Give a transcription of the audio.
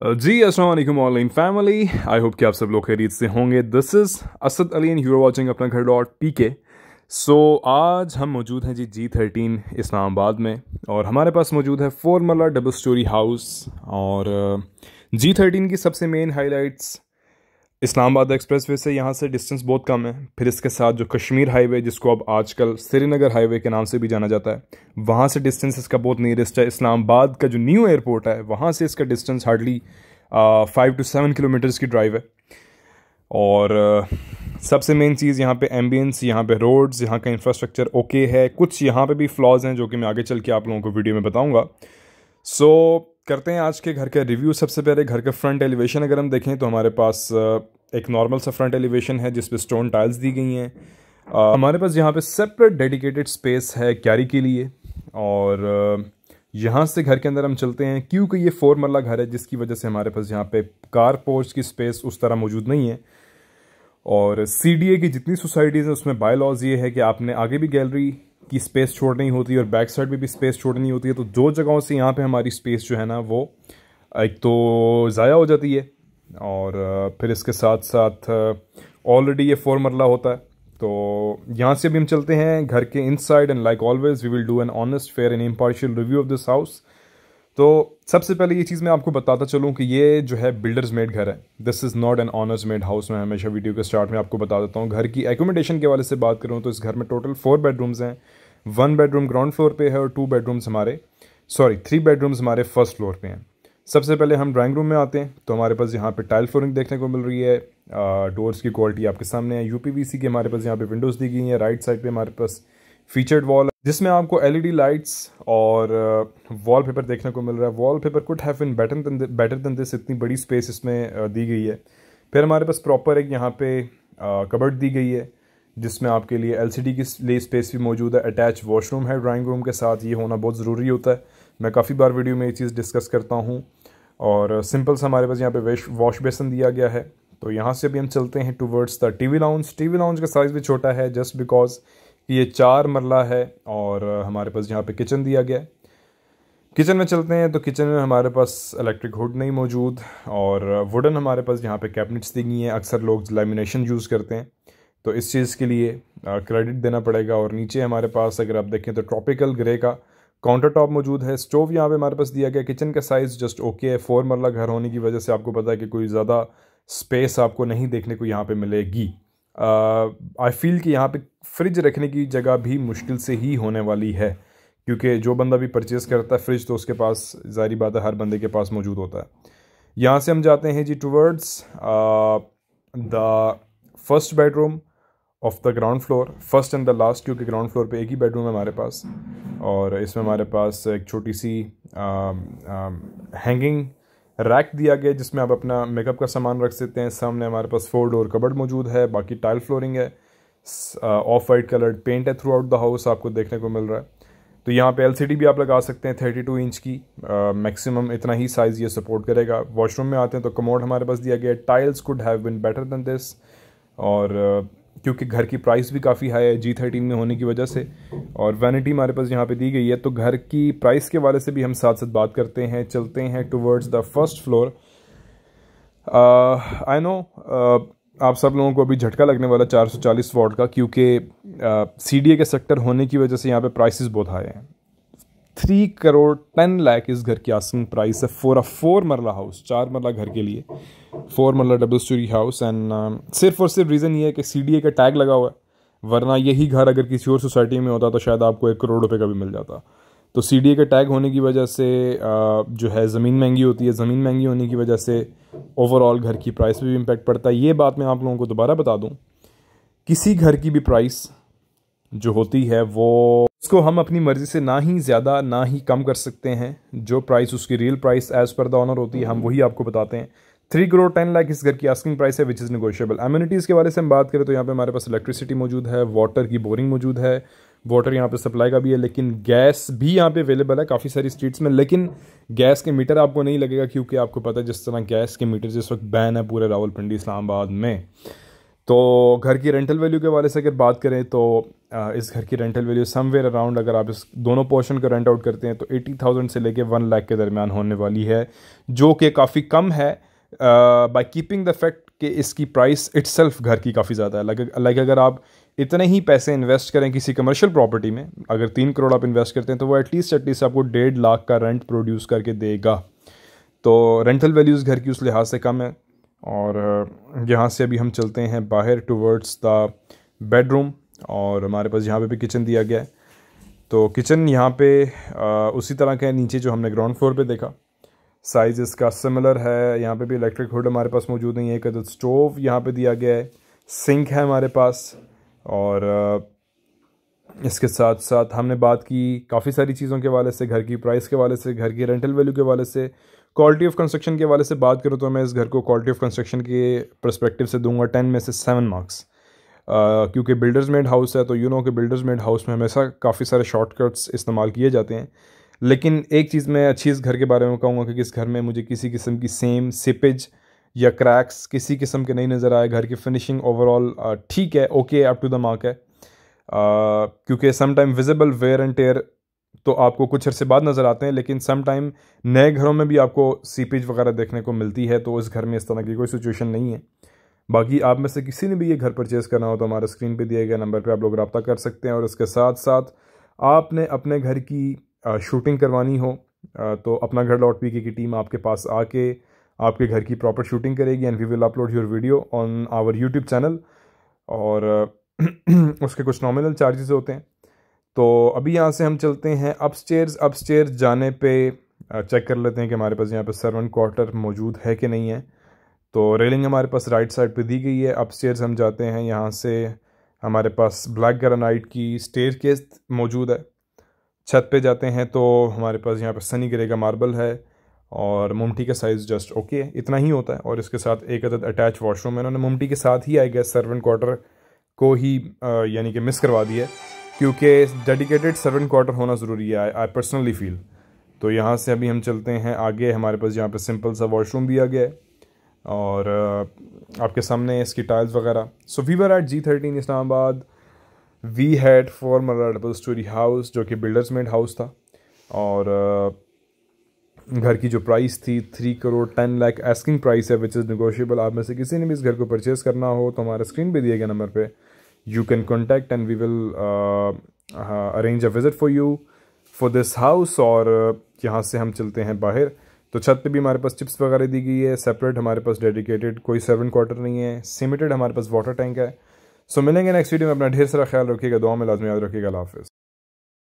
जी अस्सलाम वालेकुम online family. I hope कि आप सब लोग खैरियत से होंगे। This is Asad Ali and you are watching Apna Ghar dot P के। सो आज हम मौजूद हैं G13 इस्लामाबाद में और हमारे पास मौजूद है 4 मरला डबल स्टोरी हाउस। और G13 की सबसे मेन हाइलाइट्स इस्लामाबाद एक्सप्रेसवे से यहाँ से डिस्टेंस बहुत कम है। फिर इसके साथ जो कश्मीर हाईवे, जिसको अब आजकल श्रीनगर हाईवे के नाम से भी जाना जाता है, वहाँ से डिस्टेंस इसका बहुत नियरेस्ट है। इस्लामाबाद का जो न्यू एयरपोर्ट है वहाँ से इसका डिस्टेंस हार्डली 5 to 7 किलोमीटर्स की ड्राइव है। और सबसे मेन चीज़ यहाँ पे एम्बियंस, यहाँ पे रोड्स, यहाँ का इंफ्रास्ट्रक्चर ओके है। कुछ यहाँ पे भी फ्लॉज हैं जो कि मैं आगे चल के आप लोगों को वीडियो में बताऊँगा। सो करते हैं आज के घर का रिव्यू। सबसे पहले घर का फ्रंट एलिवेशन अगर हम देखें तो हमारे पास एक नॉर्मल सा फ्रंट एलिवेशन है जिस पे स्टोन टाइल्स दी गई हैं। हमारे पास यहाँ पे सेपरेट डेडिकेटेड स्पेस है कैरी के लिए। और यहाँ से घर के अंदर हम चलते हैं क्योंकि ये 4 मरला घर है, जिसकी वजह से हमारे पास यहाँ पे कार पोर्च की स्पेस उस तरह मौजूद नहीं है। और CDA की जितनी सोसाइटीज़ हैं उसमें बाय लॉज ये है कि आपने आगे भी गैलरी की स्पेस छोड़नी होती है और बैक साइड में भी स्पेस छोड़नी होती है। तो दो जगहों से यहाँ पे हमारी स्पेस जो है ना वो एक तो ज़ाया हो जाती है और फिर इसके साथ साथ ऑलरेडी ये 4 मरला होता है। तो यहाँ से भी हम चलते हैं घर के inside and like always we will do an honest fair and impartial review of this house. तो सबसे पहले ये चीज़ मैं आपको बताता चलूँ कि ये जो है बिल्डर्स मेड घर है। This is not an honours made house. मैं हमेशा वीडियो के स्टार्ट में आपको बता देता हूँ। घर की एकोमोडेशन के वाले से बात करूँ तो इस घर में टोटल 4 बेडरूम्स हैं। 1 बेडरूम ग्राउंड फ्लोर पे है और 3 बेडरूम्स हमारे फर्स्ट फ्लोर पे हैं। सबसे पहले हम ड्राइंग रूम में आते हैं तो हमारे पास यहाँ पे टाइल फ्लोरिंग देखने को मिल रही है। डोर्स की क्वालिटी आपके सामने है। UPVC की हमारे पास यहाँ पे विंडोज़ दी गई हैं। राइट साइड पे हमारे पास फीचर्ड वॉल जिसमें आपको LED लाइट्स और वॉलपेपर देखने को मिल रहा है। Wallpaper could have been better than this, इतनी बड़ी स्पेस इसमें दी गई है। फिर हमारे पास प्रॉपर एक यहाँ पे कबर्ड दी गई है जिसमें आपके लिए LCD की लिए स्पेस भी मौजूद है। अटैच वॉशरूम है ड्राइंग रूम के साथ, ये होना बहुत ज़रूरी होता है। मैं काफ़ी बार वीडियो में ये चीज़ डिस्कस करता हूँ। और सिंपल सा हमारे पास यहाँ पे वॉश बेसन दिया गया है। तो यहाँ से अभी हम चलते हैं towards the TV lounge. TV lounge का साइज़ भी छोटा है जस्ट बिकॉज ये 4 मरला है। और हमारे पास यहाँ पे किचन दिया गया है। किचन में चलते हैं तो किचन में हमारे पास इलेक्ट्रिक हुड नहीं मौजूद और वुडन हमारे पास यहाँ पे कैबिनेट्स दी गई हैं। अक्सर लोग लैमिनेशन यूज़ करते हैं तो इस चीज़ के लिए क्रेडिट देना पड़ेगा। और नीचे हमारे पास अगर आप देखें तो ट्रॉपिकल ग्रे का काउंटर टॉप मौजूद है। स्टोव यहाँ पे हमारे पास दिया गया। किचन का साइज़ जस्ट ओके है। 4 मरला घर होने की वजह से आपको पता है कि कोई ज़्यादा स्पेस आपको नहीं देखने को यहाँ पे मिलेगी। आई फील कि यहाँ पे फ्रिज रखने की जगह भी मुश्किल से ही होने वाली है क्योंकि जो बंदा भी परचेज़ करता है फ्रिज तो उसके पास ज़ाहिर बात है हर बंदे के पास मौजूद होता है। यहाँ से हम जाते हैं जी towards the first bedroom of the ground floor, first and the last, क्योंकि ग्राउंड फ्लोर पे एक ही बेडरूम है हमारे पास। और इसमें हमारे पास एक छोटी सी हैंगिंग रैक दिया गया जिसमें आप अपना मेकअप का सामान रख सकते हैं। सामने हमारे पास 4 डोर कबर्ड मौजूद है। बाकी टाइल फ्लोरिंग है। ऑफ वाइट कलर्ड पेंट है थ्रू आउट द हाउस, आपको देखने को मिल रहा है। तो यहाँ पे LCD भी आप लगा सकते हैं 32 इंच की। मैक्सिमम इतना ही साइज़ ये सपोर्ट करेगा। वॉशरूम में आते हैं तो कमोड हमारे पास दिया गया। Tiles could have been better than this. और क्योंकि घर की प्राइस भी काफ़ी हाई है G13 में होने की वजह से। और वैनिटी हमारे पास यहाँ पे दी गई है। तो घर की प्राइस के वाले से भी हम साथ साथ बात करते हैं। चलते हैं towards the first floor. I know आप सब लोगों को अभी झटका लगने वाला 440 वॉट का, क्योंकि CDA के सेक्टर होने की वजह से यहाँ पे प्राइसेस बहुत हाई हैं। 3 करोड़ 10 लाख इस घर की आस्किंग प्राइस है फॉर अ 4 मरला हाउस, 4 मरला घर के लिए 4 मरला डबल स्टोरी हाउस। एंड सिर्फ और सिर्फ रीज़न ये है कि CDA का टैग लगा हुआ है, वरना यही घर अगर किसी और सोसाइटी में होता तो शायद आपको 1 करोड़ रुपए का भी मिल जाता। तो CDA का टैग होने की वजह से जो है ज़मीन महंगी होती है। ज़मीन महंगी होने की वजह से ओवरऑल घर की प्राइस पे भी इम्पेक्ट पड़ता है। ये बात मैं आप लोगों को दोबारा बता दूँ, किसी घर की भी प्राइस जो होती है वो उसको हम अपनी मर्ज़ी से ना ही ज़्यादा ना ही कम कर सकते हैं। जो प्राइस उसकी real price as per the owner होती है हम वही आपको बताते हैं। 3 करोड़ 10 लाख इस घर की आस्किंग प्राइस है विच इज़ नेगोशिएबल। एमिनिटीज़ के बारे से हम बात करें तो यहाँ पे हमारे पास इलेक्ट्रिसिटी मौजूद है। वाटर की बोरिंग मौजूद है। वाटर यहाँ पे सप्लाई का भी है, लेकिन गैस भी यहाँ पे अवेलेबल है काफ़ी सारी स्ट्रीट्स में। लेकिन गैस के मीटर आपको नहीं लगेगा क्योंकि आपको पता है जिस तरह गैस के मीटर जिस वक्त बैन है पूरे रावलपिंडी इस्लामाबाद में। तो घर की रेंटल वैल्यू के वाले से अगर बात करें तो इस घर की रेंटल वैल्यू समवेयर अराउंड, अगर आप इस दोनों पोर्शन को रेंट आउट करते हैं तो 80,000 से लेके 1 लाख के दरमियान होने वाली है, जो कि काफ़ी कम है बाय कीपिंग द फैक्ट कि इसकी प्राइस इटसेल्फ घर की काफ़ी ज़्यादा है। लाइक अगर आप इतने ही पैसे इन्वेस्ट करें किसी कमर्शियल प्रॉपर्टी में, अगर 3 करोड़ आप इन्वेस्ट करते हैं तो वो एटलीस्ट आपको 1.5 लाख का रेंट प्रोड्यूस करके देगा। तो रेंटल वैल्यूज़ घर की उस लिहाज से कम है। और यहाँ से अभी हम चलते हैं बाहर टुवर्ड्स द बेडरूम, और हमारे पास यहाँ पे भी किचन दिया गया है। तो किचन यहाँ पे उसी तरह का है नीचे जो हमने ग्राउंड फ्लोर पे देखा, साइज़ इसका सिमिलर है। यहाँ पे भी इलेक्ट्रिक हुड हमारे पास मौजूद है, एक अदद स्टोव यहाँ पे दिया गया है, सिंक है हमारे पास। और इसके साथ साथ हमने बात की काफ़ी सारी चीज़ों के हवाले से, घर की प्राइस के हवाले से, घर की रेंटल वैल्यू के हवाले से, क्वालिटी ऑफ कंस्ट्रक्शन के हवाले से बात करूँ तो मैं इस घर को क्वालिटी ऑफ कंस्ट्रक्शन के पर्सपेक्टिव से दूंगा 10 में से 7 मार्क्स। क्योंकि बिल्डर्स मेड हाउस है, तो यू नो कि बिल्डर्स मेड हाउस में हमेशा काफ़ी सारे शॉर्टकट्स इस्तेमाल किए जाते हैं। लेकिन एक चीज़ मैं अच्छी इस घर के बारे में कहूँगा कि इस घर में मुझे किसी किस्म की सेम सिपेज या क्रैक्स किसी किस्म के नहीं नज़र आए। घर की फिनिशिंग ओवरऑल ठीक है, okay, up to the mark है। क्योंकि some time visible wear and tear तो आपको कुछ अरसे बाद नज़र आते हैं, लेकिन सम टाइम नए घरों में भी आपको सीपेज वगैरह देखने को मिलती है। तो इस घर में इस तरह की कोई सिचुएशन नहीं है। बाकी आप में से किसी ने भी ये घर परचेज़ करना हो तो हमारे स्क्रीन पे दिए गए नंबर पे आप लोग रब्ता कर सकते हैं। और इसके साथ साथ आपने अपने घर की शूटिंग करवानी हो तो अपना घर .pk की टीम आपके पास आके आपके घर की प्रॉपर शूटिंग करेगी, and we will upload your video on our YouTube channel. और उसके कुछ नॉमिनल चार्जेस होते हैं। तो अभी यहाँ से हम चलते हैं अपस्टेयर्स जाने पे चेक कर लेते हैं कि हमारे पास यहाँ पे सर्वेंट क्वार्टर मौजूद है कि नहीं है। तो रेलिंग हमारे पास राइट साइड पे दी गई है। अपस्टेयर्स हम जाते हैं, यहाँ से हमारे पास ब्लैक ग्रेनाइट की स्टेयरकेस मौजूद है। छत पे जाते हैं तो हमारे पास यहाँ पे सनी ग्रे का मार्बल है, और मुमटी का साइज़ जस्ट ओके है, इतना ही होता है। और इसके साथ एक अदद अटैच वॉशरूम है। इन्होंने मुमटी के साथ ही आई गया सर्वेंट क्वार्टर को ही यानी कि मिस करवा दिया, क्योंकि डेडिकेटेड सर्वेंट क्वार्टर होना ज़रूरी है, आई पर्सनली फील। तो यहाँ से अभी हम चलते हैं आगे। हमारे पास यहाँ पे सिंपल सा वॉशरूम दिया गया है, और आपके सामने इसकी टाइल्स वगैरह। So we were at G13 Islamabad. We had former double story house जो कि बिल्डर्स मेड हाउस था, और घर की जो प्राइस थी 3 करोड़ 10 लाख आस्किंग प्राइस है, विच इज़ नेगोशिएबल। आप में से किसी ने भी इस घर को परचेज़ करना हो तो हमारे स्क्रीन पे दिए गए नंबर पे you can contact, and we will arrange a visit for you for this house. और यहाँ से हम चलते हैं बाहर। तो छत पे भी हमारे पास चिप्स वगैरह दी गई है, सेपरेट हमारे पास डेडिकेटेड कोई सर्वेंट क्वार्टर नहीं है, सीमेंटेड हमारे पास वाटर टैंक है। सो मिलेंगे नेक्स्ट वीडियो में। अपना ढेर सारा ख्याल रखिएगा, दुआ में लाजमी याद रखिएगा। अल्लाह हाफ़िज़।